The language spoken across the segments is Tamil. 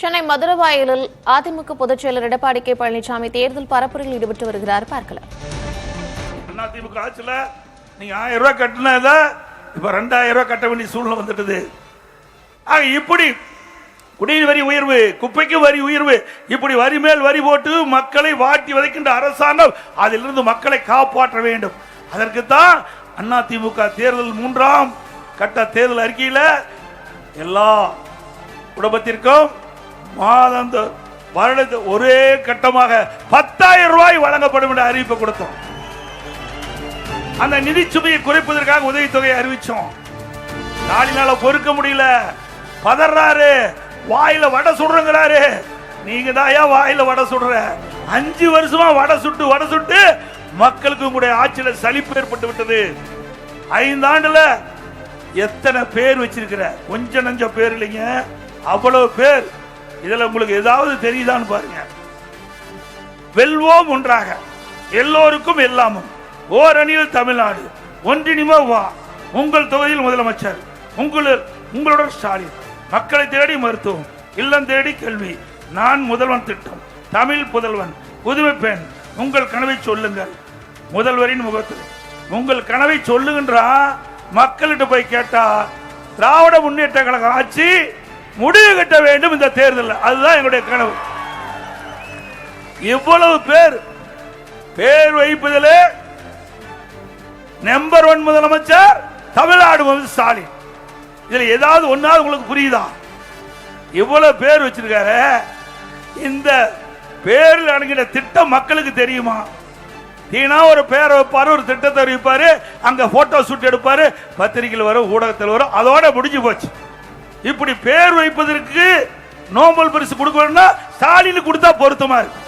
சென்னை மதுரவாயலில் அதிமுக பொதுச் செயலர் எடப்பாடி கே பழனிசாமி தேர்தல் பரப்புரையில் ஈடுபட்டு வருகிறார். பார்க்கலாம். அதிமுக ஆட்சியில் நீங்க 1000 ரூபாய் கட்டினத இப்ப 2000 ரூபாய் கட்ட வேண்டிய சூழ்நிலை வந்துட்டது. இப்படி குடிநீர் வரி உயர்வு, குப்பைக்கு வரி உயர்வு, இப்படி வரி மேல் வரி போட்டு மக்களை வாட்டி வதைக்கின்ற அரசாங்கம் அதிலிருந்து மக்களை காப்பாற்ற வேண்டும். அதற்குத்தான் அதிமுக தேர்தல் 3ஆம் கட்ட தேர்தல் அறிக்கையில் எல்லா குடும்பத்திற்கும் மாதந்த வருடத்து ஒரே கட்டமாக 10,000 ரூபாய் வழங்கப்படும் என்ற அறிவிப்பை கொடுத்தோம். அந்த நிதி சுமையை குறைப்பதற்காக உதவித்தொகையை அறிவிச்சோம். நாளினால பொறுக்க முடியல, பதறாரு, வாயில வடை சுடுறாரு. நீங்க தான் வாயில வடை சுடுற. 5 வருஷமா வடை சுட்டு மக்களுக்கு உங்களுடைய ஆட்சியில சலிப்பு ஏற்பட்டு விட்டது. 5 ஆண்டுல எத்தனை பேர் வச்சிருக்கிற? கொஞ்சம் நஞ்ச பேர் இல்லைங்க, அவ்வளவு பேர். இதுல உங்களுக்கு ஏதாவது தெரியுதான்னு பாருங்க. வெல்வோம் ஒன்றாக, எல்லோருக்கும் எல்லாமும், ஓரணியில் தமிழ்நாடு, ஒன்றினிமோ வா, உங்கள் தொகுதியில் முதலமைச்சர், உங்களுடன் ஸ்டாலின், மக்களை தேடி மருத்துவம், இல்லம் தேடி கல்வி, நான் முதல்வன் திட்டம், தமிழ் புதல்வன், புதுமை பெண், உங்கள் கனவை சொல்லுங்கள். முதல்வரின் முகத்தில் உங்கள் கனவை சொல்லுகின்றா. மக்கள்கிட்ட போய் கேட்டா திராவிட முன்னேற்ற கழக ஆட்சி முடிவு கட்ட வேண்டும் இந்த தேர்தல். அதுதான் எங்களுடைய கனவு. இவ்வளவு பேர் வைப்பதிலே நம்பர் 1 முதலமைச்சர் தமிழ்நாடு ஸ்டாலின். இதுல ஏதாவது ஒன்னாவது உங்களுக்கு புரியுதா? இவ்வளவு பேர் வச்சிருக்காரு. இந்த பேரில் அடங்கின திட்டம் மக்களுக்கு தெரியுமா? தீனா ஒரு பேரை வைப்பாரு, ஒரு திட்டத்தை அறிவிப்பாரு, அங்க போட்டோ ஷூட் எடுப்பாரு, பத்திரிகையில் வரும், ஊடகத்தில் வரும், அதோட முடிஞ்சு போச்சு. இப்படி பேர் வைப்பதற்கு நோபல் பரிசு கொடுக்கணும்னா ஸ்டாலினுக்கு கொடுத்தா பொருத்தமா இருக்கு.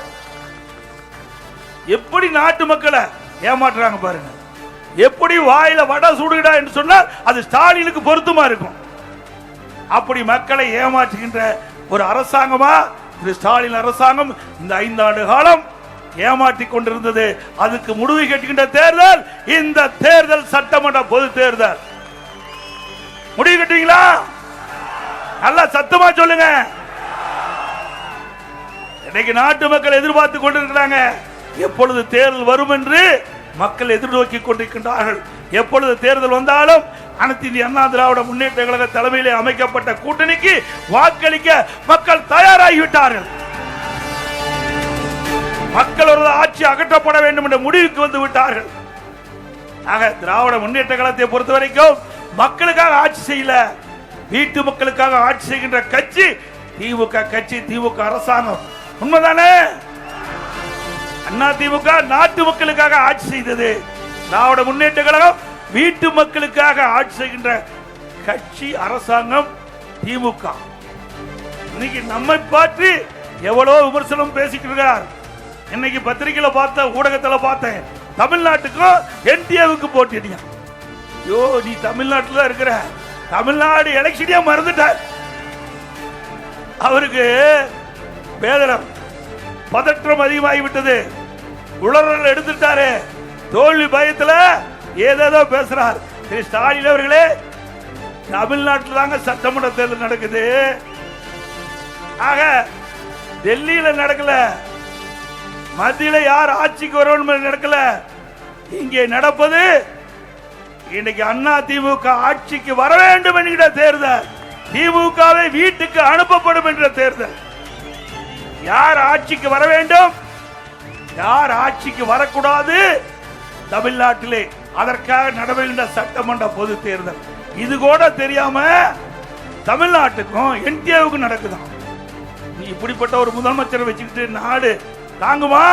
எப்படி நாட்டு மக்களை ஏமாற்றுறாங்க பாருங்க. எப்படி வாயில வடை சுடுகிறா என்று சொன்னால் அது ஸ்டாலினுக்கு பொருத்தமா இருக்கும். அப்படி மக்களை ஏமாற்றுகின்ற ஒரு அரசாங்கமா திரு ஸ்டாலின் அரசாங்கம் இந்த 5 ஆண்டு காலம் ஏமாற்றி கொண்டிருந்தது. அதுக்கு முடிவு கட்டுகின்ற தேர்தல் இந்த தேர்தல், சட்டமன்ற பொது தேர்தல். முடிவு கட்டுவீங்களா? நல்லா சத்தமா சொல்லுங்க. இன்னைக்கு நாட்டு மக்கள் எதிர்பார்த்து கொண்டிருக்கிறாங்க. எப்பொழுது தேர்தல் வரும் என்று மக்கள் எதிர்நோக்கி கொண்டிருக்கின்றார்கள். எப்பொழுது தேர்தல் வந்தாலும் அனைத்து இந்திய அண்ணா திராவிட முன்னேற்ற கழக தலைமையிலே அமைக்கப்பட்ட கூட்டணிக்கு வாக்களிக்க மக்கள் தயாராகிவிட்டார்கள். மக்கள் ஒரு ஆட்சி அகற்றப்பட வேண்டும் என்ற முடிவுக்கு வந்து விட்டார்கள். ஆக திராவிட முன்னேற்ற கழகத்தை பொறுத்த வரைக்கும் மக்களுக்காக ஆட்சி செய்யல, வீட்டு மக்களுக்காக ஆட்சி செய்கின்ற கட்சி திமுக கட்சி, திமுக அரசாங்கம். உண்மைதானே? அண்ணா திமுக நாட்டு மக்களுக்காக ஆட்சி செய்தது. திராவிட முன்னேற்ற கழகம் வீட்டு மக்களுக்காக ஆட்சி செய்கின்ற கட்சி, அரசாங்கம் திமுக. இன்னைக்கு நம்மை பற்றி எவ்வளவு விமர்சனம் பேசிக்கிறார். இன்னைக்கு பத்திரிகையில பார்த்த, ஊடகத்தில் பார்த்தேன், தமிழ்நாட்டுக்கும் என்டிஏவுக்கு போட்டியா. ஐயோ, நீ தமிழ்நாட்டில் இருக்கிற, தமிழ்நாடு எலெக்ஷனே மறந்துட்டார். அவருக்கு பேதரம், பதற்றம் அதிகமாகிவிட்டது, உளறல் எடுத்துட்டாரு, தோல்வி பயத்தில் ஏதேதோ பேசுறார். திரு ஸ்டாலின் அவர்களே, தமிழ்நாட்டில் தாங்க சட்டமன்ற தேர்தல் நடக்குது. ஆக டெல்லியில நடக்கல, மத்தியில யார் ஆட்சிக்கு வரணும் நடக்கல. இங்கே நடப்பது இன்னைக்கு அண்ணா திமுக ஆட்சிக்கு வர வேண்டும் என்கிற தேர்தல், திமுகவை வீட்டுக்கு அனுப்பப்படும் என்ற தேர்தல். யார் ஆட்சிக்கு வர வேண்டும், யார் ஆட்சிக்கு வரக்கூடாது தமிழ்நாட்டிலே, அதற்காக நடவடிக்கை சட்டமன்ற பொது தேர்தல். இது கூட தெரியாம தமிழ்நாட்டுக்கும் என்டிஏவுக்கும் நடக்குதான். இப்படிப்பட்ட ஒரு முதலமைச்சரை வச்சுக்கிட்டு நாடு தாங்குமா?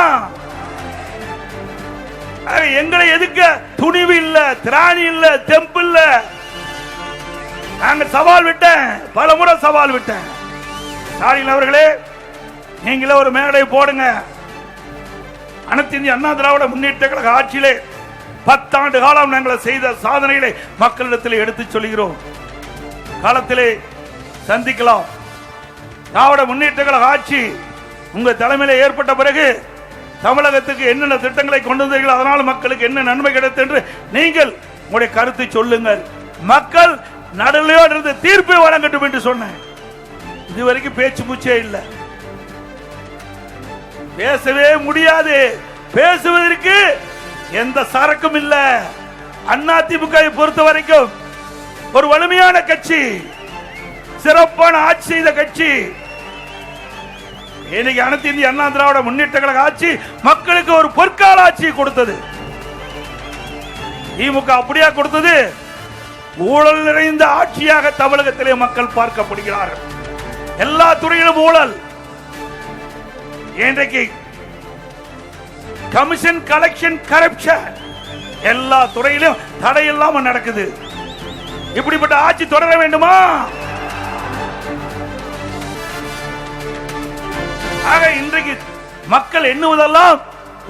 எங்களை எதுக்க துணிவு இல்ல, திராணி இல்ல, தெம்பு இல்ல. நாங்க சவால் விட்டேன், பல முறை சவால் விட்டேன். ஸ்டாலின் அவர்களே, நீங்களே ஒரு மேடை போடுங்க. அனைத்து இந்திய அண்ணா திராவிட முன்னேற்ற கழக ஆட்சியிலே 10 ஆண்டு காலம் நாங்கள் செய்த சாதனைகளை மக்களிடத்தில் எடுத்து சொல்கிறோம். காலத்திலே சந்திக்கலாம். திராவிட முன்னேற்ற கழக ஆட்சி உங்க தலைமையில ஏற்பட்ட பிறகு தமிழகத்துக்கு என்னென்ன திட்டங்களை கொண்டு வந்தீர்கள், அதனால் மக்களுக்கு என்ன நன்மை கிடைத்தது என்று நீங்கள் உங்களுடைய கருத்தை சொல்லுங்கள். மக்கள் நடுநிலையோடு இருந்து தீர்ப்பை வழங்கட்டும் என்று சொன்னேன். இதுவரைக்கும் பேச்சு மூச்சே இல்லை, பேசவே முடியாது, பேசுவதற்கு எந்த சரக்கும் இல்ல. அதிமுக பொறுத்த வரைக்கும் ஒரு வலிமையான கட்சி, சிறப்பான ஆட்சி செய்த கட்சி. இன்னைக்கு அனைத்து இந்திய அண்ணா திராவிட முன்னேற்ற கழக ஆட்சி மக்களுக்கு ஒரு பொற்கால ஆட்சி கொடுத்தது. திமுக அப்படியா கொடுத்தது? ஊழல் நிறைந்த ஆட்சியாக தமிழகத்திலே மக்கள் பார்க்கப்படுகிறார்கள். எல்லா துறையிலும் ஊழல். இன்றைக்கு கமிஷன், கலெக்ஷன், கரப்ஷன் எல்லா துறையிலும் தடையில்லாம நடக்குது. இப்படிப்பட்ட ஆட்சி தொடர வேண்டுமா? ஆக இன்றைக்கு மக்கள் எண்ணுவதெல்லாம்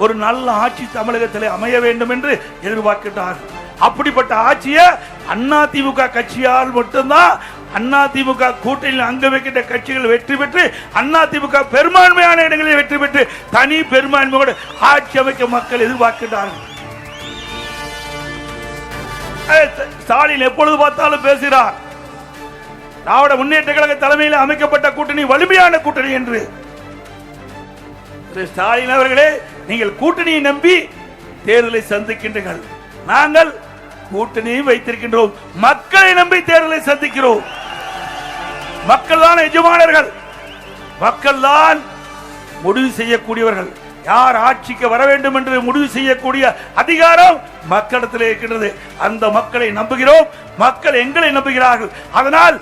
ஒரு நல்ல ஆட்சி தமிழகத்திலே அமைய வேண்டும் என்று எதிர்பார்க்கிறார். அப்படிப்பட்ட ஆட்சியை அதிமுக கட்சியால் மட்டும்தான், அதிமுக கூட்டணியில் அங்க வைக்கின்ற கட்சிகள் வெற்றி பெற்று, அதிமுக பெரும்பான்மையான இடங்களில் வெற்றி பெற்று தனி பெரும்பான்மையோடு ஆட்சி அமைக்க மக்கள் எதிர்பார்க்கிறார்கள். ஸ்டாலின் எப்பொழுது பார்த்தாலும் பேசுகிறார், திராவிட முன்னேற்ற கழக தலைமையில் அமைக்கப்பட்ட கூட்டணி வலிமையான கூட்டணி என்று. ஸ்டாலின் அவர்களே, நீங்கள் கூட்டணியை நம்பி தேர்தலை சந்திக்கின்றீர்கள். நாங்கள் கூட்டணியை வைத்திருக்கின்றோம், மக்களை நம்பி தேர்தலை சந்திக்கிறோம். மக்கள் தான் எஜமானர்கள், மக்கள் தான் முடிவு செய்யக்கூடியவர்கள். யார் ஆட்சிக்கு வர வேண்டும் என்று முடிவு செய்யக்கூடிய அதிகாரம் மக்களிடத்தில் இருக்கின்றது. அந்த மக்களை நம்புகிறோம், மக்கள் எங்களை நம்புகிறார்கள். அதனால்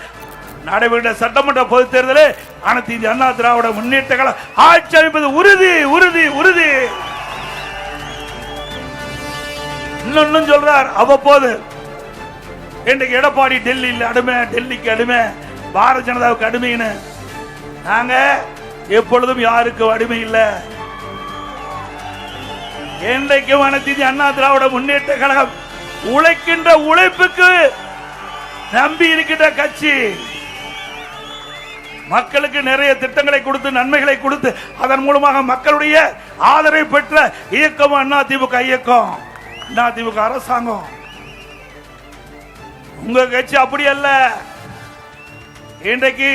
நடைபெற்ற சட்டமன்ற பொதுத் தேர்தலே அனைத்து இந்திய அண்ணா திராவிட முன்னேற்ற கழகம் ஆட்சி அமைப்பது உறுதி, உறுதி, உறுதி. இன்னொன்னும் சொல்றார் அவ்வப்போது, இன்றைக்கு எடப்பாடி டெல்லியில் அடிமை, டெல்லிக்கு அடிமை, பாரதிய ஜனதாவுக்கு அடிமைன்னு. நாங்க எப்பொழுதும் யாருக்கும் அடிமை இல்லை. இன்றைக்கும் அனைத்து இந்திய அண்ணா திராவிட முன்னேற்ற கழகம் உழைக்கின்ற உழைப்புக்கு நம்பி இருக்கின்ற கட்சி. மக்களுக்கு நிறைய திட்டங்களை கொடுத்து, நன்மைகளை கொடுத்து, அதன் மூலமாக மக்களுடைய ஆதரவை பெற்ற இயக்கம் அதிமுக இயக்கம், அதிமுக அரசாங்கம். உங்க கட்சி அப்படி அல்ல. இன்றைக்கு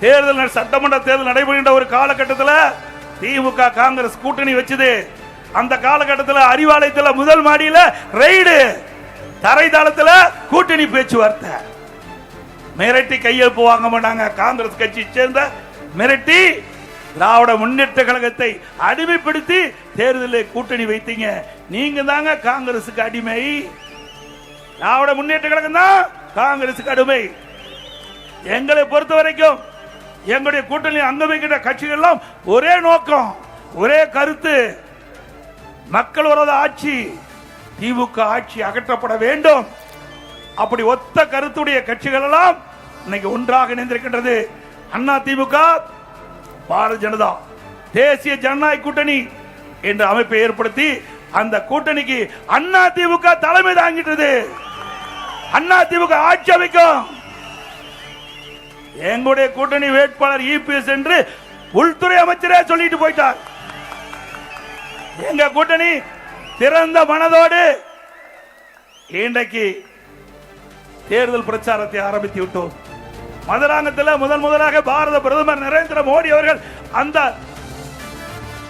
தேர்தல், சட்டமன்ற தேர்தல் நடைபெறுகின்ற ஒரு காலகட்டத்தில் திமுக காங்கிரஸ் கூட்டணி வச்சது. அந்த காலகட்டத்தில் அறிவாலயத்தில் முதல் மாடியில் ரெய்டு, தரைதளத்தில் கூட்டணி பேச்சுவார்த்தை. மிரட்டி கையெழுப்பு வாங்க மாட்டாங்க. காங்கிரஸ் கட்சி சேர்ந்த மிரட்டி திராவிட முன்னேற்ற கழகத்தை அடிமைப்படுத்தி தேர்தலில் கூட்டணி வைத்தீங்க. நீங்க தாங்க காங்கிரசுக்கு அடிமை. திராவிட முன்னேற்ற கழகம் தான் காங்கிரசுக்கு அடிமை. எங்களை பொறுத்த வரைக்கும் எங்களுடைய கூட்டணி அங்க வைக்கின்ற கட்சிகள் எல்லாம் ஒரே நோக்கம், ஒரே கருத்து, மக்கள் விரோத ஆட்சி, திமுக ஆட்சி அகற்றப்பட வேண்டும். அப்படி ஒத்த கருத்துடைய கட்சிகள் எல்லாம் இன்னைக்கு ஒன்றாக இணைந்திருக்கின்றது. அண்ணா திமுக, பாரதிய ஜனதா, தேசிய ஜனநாயக கூட்டணி என்ற அமைப்பை ஏற்படுத்தி அந்த கூட்டணிக்கு அண்ணா திமுக தலைமை தாங்கிட்டது. அண்ணா திமுக ஆட்சி அமைக்கும். எங்களுடைய கூட்டணி வேட்பாளர் இபிஎஸ் என்று உள்துறை அமைச்சரே சொல்லிட்டு போயிட்டார். எங்க கூட்டணி திறந்த மனதோடு இன்றைக்கு தேர்தல் பிரச்சாரத்தை ஆரம்பித்து விட்டோம். மதுராங்கத்தில் முதலாக பாரத பிரதமர் நரேந்திர மோடி அவர்கள் அந்த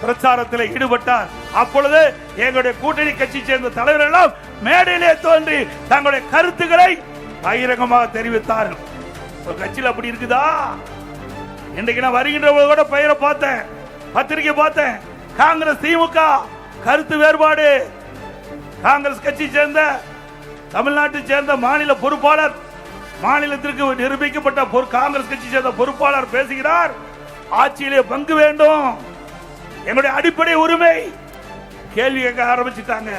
பிரச்சாரத்தில் ஈடுபட்டார். அப்பொழுது எங்களுடைய கூட்டணி கட்சி சேர்ந்த தலைவர்கள் எல்லாம் மேடையிலே தோன்றி தங்களுடைய கருத்துக்களை பகிரங்கமாக தெரிவித்தார்கள். ஒரு கட்சியில் அப்படி இருக்குதா? இன்றைக்கு நான் வருகின்ற கூட பெயரை பார்த்தேன், பத்திரிகை பார்த்தேன். காங்கிரஸ் திமுக கருத்து வேறுபாடு. காங்கிரஸ் கட்சி சேர்ந்த, தமிழ்நாட்டை சேர்ந்த மாநில பொறுப்பாளர், மாநிலத்திற்கு நிரூபிக்கப்பட்ட காங்கிரஸ் கட்சி சேர்ந்த பொறுப்பாளர் பேசுகிறார், ஆட்சியிலே பங்கு வேண்டும், எங்களுடைய அடிப்படை உரிமை. கேள்வி கேட்க ஆரம்பிச்சுட்டாங்க.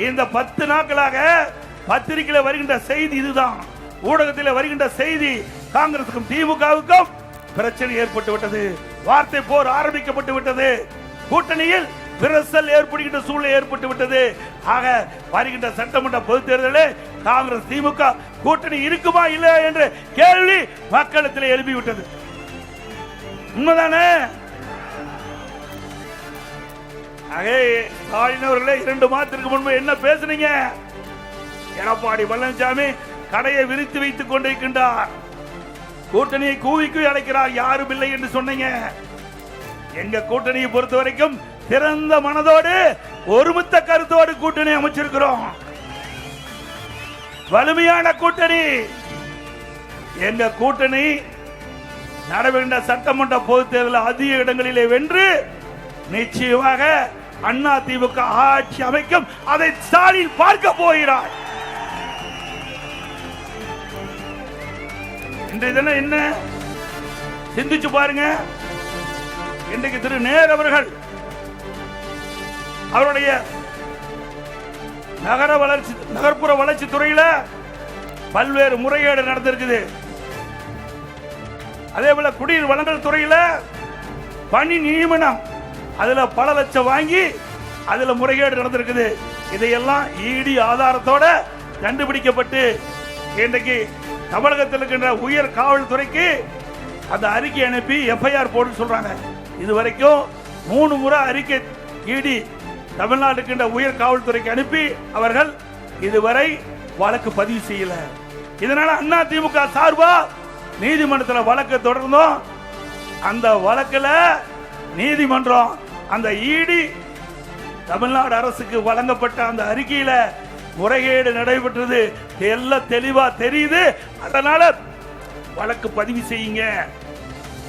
இந்த 10 நாட்களாக பத்திரிகையில் வருகின்ற செய்தி இதுதான், ஊடகத்தில் வருகின்ற செய்தி. காங்கிரசுக்கும் திமுகவுக்கும் பிரச்சனை ஏற்பட்டு விட்டது, வார்த்தை போர் ஆரம்பிக்கப்பட்டு விட்டது, கூட்டணியில் விரசல் ஏற்படுகின்ற சூழ்நிலை ஏற்பட்டு விட்டது. ஆக வருகின்ற சட்டமன்ற பொதுத் தேர்தலில் காங்கிரஸ் திமுக கூட்டணி இருக்குமா இல்லையா என்ற கேள்வி மக்களிடத்தில் எழுப்பிவிட்டது. உண்மைதானே? ஸ்டாலின் அவர்களே, 2 மாதத்திற்கு முன்பு என்ன பேசுனீங்க? எடப்பாடி பழனிசாமி கடையை விரித்து வைத்துக் கொண்டிருக்கின்றார். கூட்டணியை கூவிக்கு அழைக்கிறார், யாரும் இல்லை என்று சொன்னீங்க. எங்க கூட்டணியை பொறுத்த வரைக்கும் திறந்த மனதோடு ஒருமித்த கருத்தோடு கூட்டணி அமைச்சிருக்கிறோம். வலிமையான கூட்டணி. எங்க கூட்டணி நடைபெற்ற சட்டமன்ற பொதுத் தேர்தலில் அதிக இடங்களிலே வென்று நிச்சயமாக அண்ணா திமுக ஆட்சி அமைக்கும். அதை ஸ்டாலின் பார்க்க போகிறார். இன்றைய தினம் என்ன சிந்திச்சு பாருங்க. இன்றைக்கு திரு நேர் அவர்கள் அவருடைய நகர்ப்புற வளர்ச்சி துறையில பல்வேறு முறைகேடு நடந்திருக்குது. அதே போல குடிநீர் வழங்கல் துறையில பணி நியமனம் அதுல பல லட்சம் வாங்கி அதுல முறைகேடு நடந்திருக்குது. இதையெல்லாம் இடி ஆதாரத்தோட கண்டுபிடிக்கப்பட்டு இன்றைக்கு தமிழகத்தில் இருக்கின்ற உயர் காவல்துறைக்கு அந்த அறிக்கை அனுப்பி எஃப்ஐஆர் போட்டு சொல்றாங்க. இதுவரைக்கும் 3 முறை அறிக்கை இடி தமிழ்நாட்டுக்கின்ற உயர் காவல்துறைக்கு அனுப்பி அவர்கள் இதுவரை வழக்கு பதிவு செய்யல. இதனால அண்ணா திமுக சார்பா நீதிமன்றத்தில் வழக்கு தொடர்ந்தோம். அந்த வழக்குல நீதிமன்றம் அந்த இடி தமிழ்நாடு அரசுக்கு வழங்கப்பட்ட அந்த அறிக்கையில முறைகேடு நடைபெற்றது எல்லாம் தெளிவா தெரியுது. அதனால வழக்கு பதிவு செய்யுங்க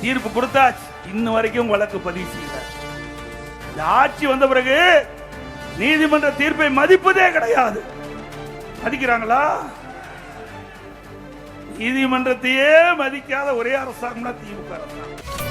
தீர்ப்பு கொடுத்தாச்சு. இன்னும் வரைக்கும் வழக்கு பதிவு செய்யல. ஆட்சி வந்த பிறகு நீதிமன்ற தீர்ப்பை மதிப்பதே கிடையாது. மதிக்கிறாங்களா? நீதிமன்றத்தையே மதிக்காத ஒரே அரசாங்கம் திமுக அரசாங்கம்.